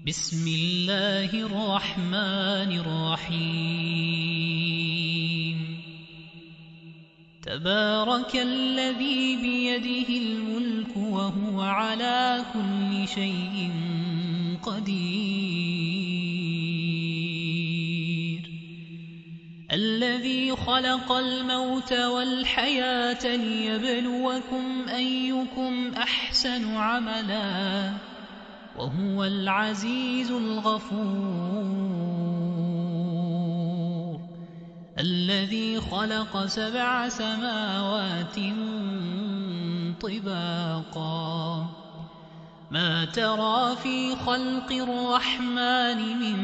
بسم الله الرحمن الرحيم تبارك الذي بيده الملك وهو على كل شيء قدير الذي خلق الموت والحياة ليبلوكم أيكم أحسن عملا وهو العزيز الغفور الذي خلق 7 سماوات طباقا ما ترى في خلق الرحمن من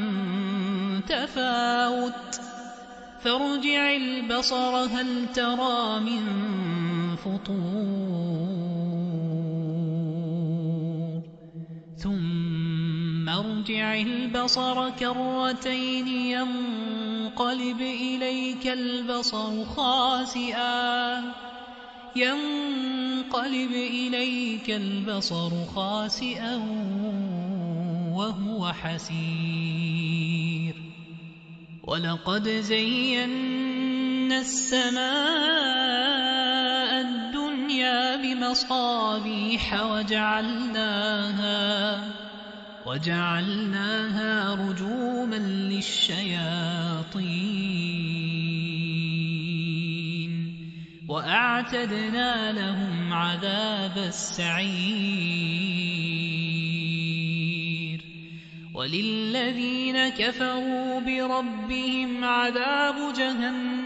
تفاوت فارجع البصر هل ترى من فطور ثم ارجع البصر كرتين ينقلب إليك البصر خاسئا وهو حسير ولقد زينا السماء الدنيا بمصابيح وجعلناها رجوما للشياطين وأعتدنا لهم عذاب السعير وللذين كفروا بربهم عذاب جهنم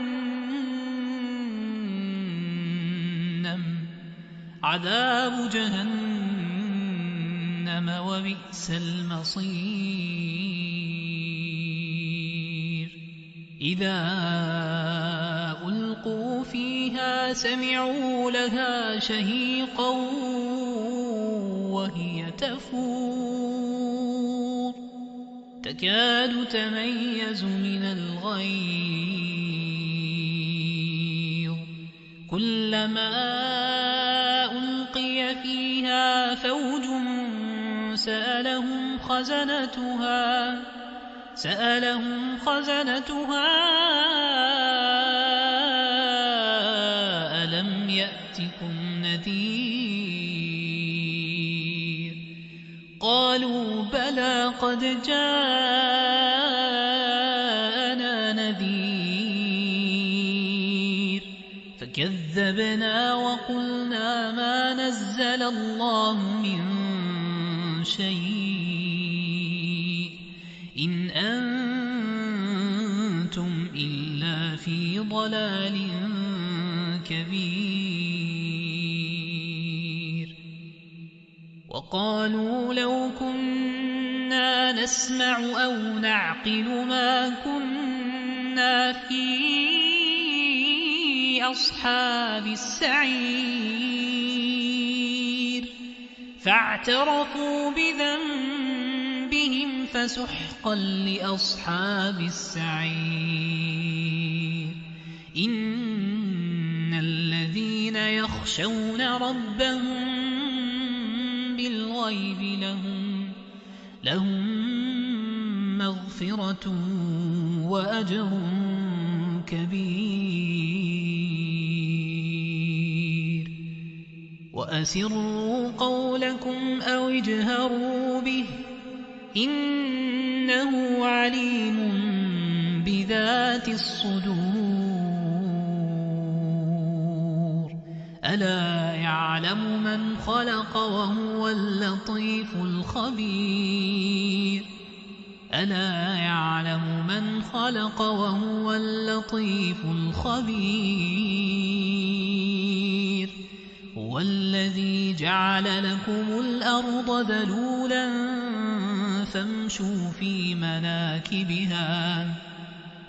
وبئس المصير إذا ألقوا فيها سمعوا لها شهيقا وهي تفور تكاد تميز من الغيظ كلما ألقي فيها فوج سألهم خزنتها ألم يأتكم نذير قالوا بلى قد جاءنا نذير فكذبنا وقلنا ما نزل الله من شيء إن أنتم إلا في ضلال كبير وقالوا لو كنا نسمع أو نعقل ما كنا في أصحاب السعير فاعترفوا بذنبهم فسحقا لأصحاب السعير إن الذين يخشون ربهم بالغيب لهم مغفرة وأجر كبير وأسروا قولكم أو اجهروا به إنه عليم بذات الصدور ألا يعلم من خلق وهو اللطيف الخبير هو الذي جعل لكم الأرض ذلولا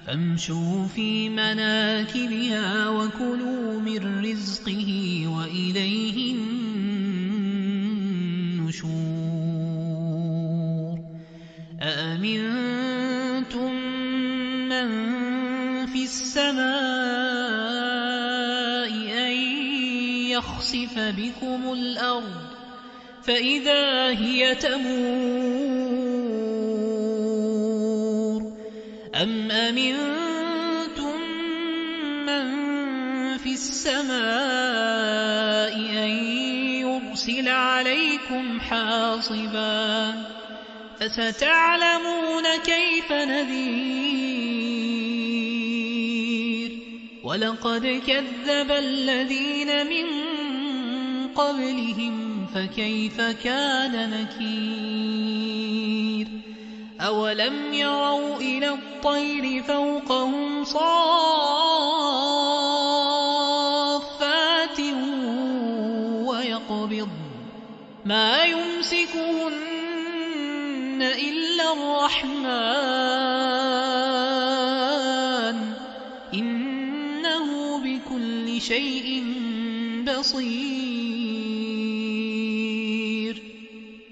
فامشوا في مناكبها وكلوا من رزقه وإليه النشور أأمنتم من في السماء أن يخسف بكم الأرض فإذا هي تمور أم أمنتم من في السماء أن يرسل عليكم حاصبا فستعلمون كيف نذير ولقد كذب الذين من قبلهم فكيف كان نكير أولم يروا إلى الطير فوقهم صافات ويقبض ما يمسكهن إلا الرحمن إنه بكل شيء بصير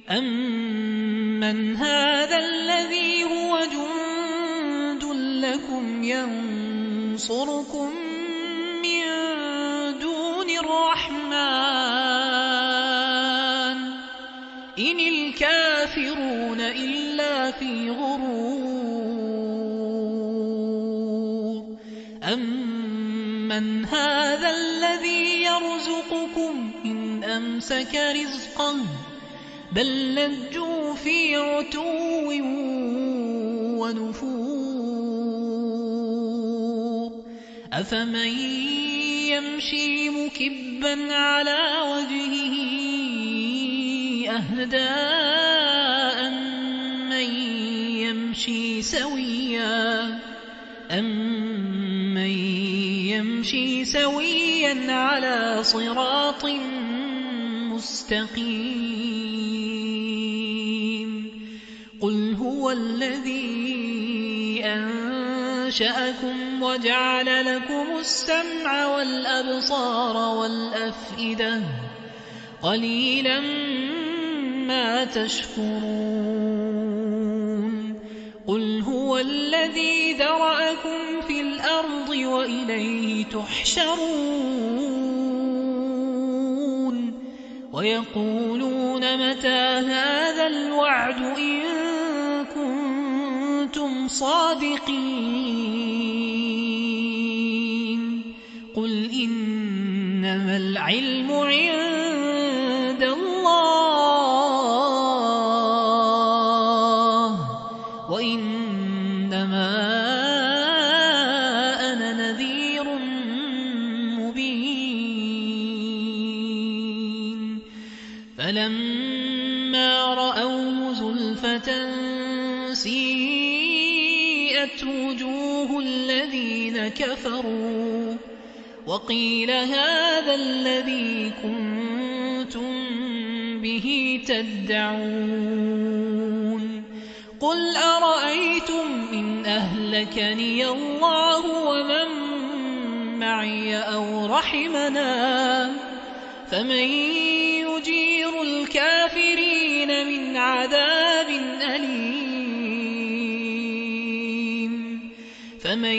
أمن هذا الذي هو جند لكم ينصركم من دون الرحمن إن الكافرون إلا في غرور أمن هذا الذي يرزقكم إن أمسك رزقه بل لجوا في عتو ونفور أفمن يمشي مكبا على وجهه أهدى أمن يمشي سويا على صراط مستقيم قل هو الذي أنشأكم وجعل لكم السمع والأبصار والأفئدة قليلا ما تشكرون قل هو الذي ذرأكم في الأرض وإليه تحشرون ويقولون متى هذا الوعد إن كنتم صادقين قل إنما العلم عند الله وإنما أنا نذير مبين فلما رأوه زلفة سيئت وجوه الذين كفروا وقيل هذا الذي كنتم به تدعون قل أرأيتم إن أهلكني الله ومن معي أو رحمنا فمن يجير الكافرين من عذاب أليم فمن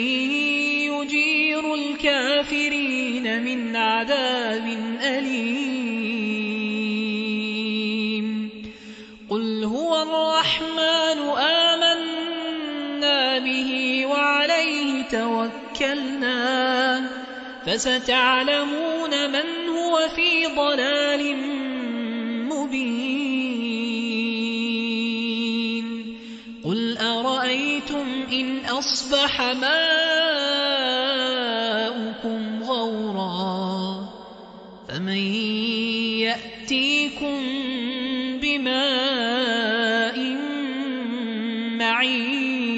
يجير الكافرين من عذاب أليم قل هو الرحمن آمنا به وعليه توكلنا فستعلمون من هو في ضلال مبين قل أرأيتم إن أصبح ماؤكم غورا فمن يأتيكم بماء معين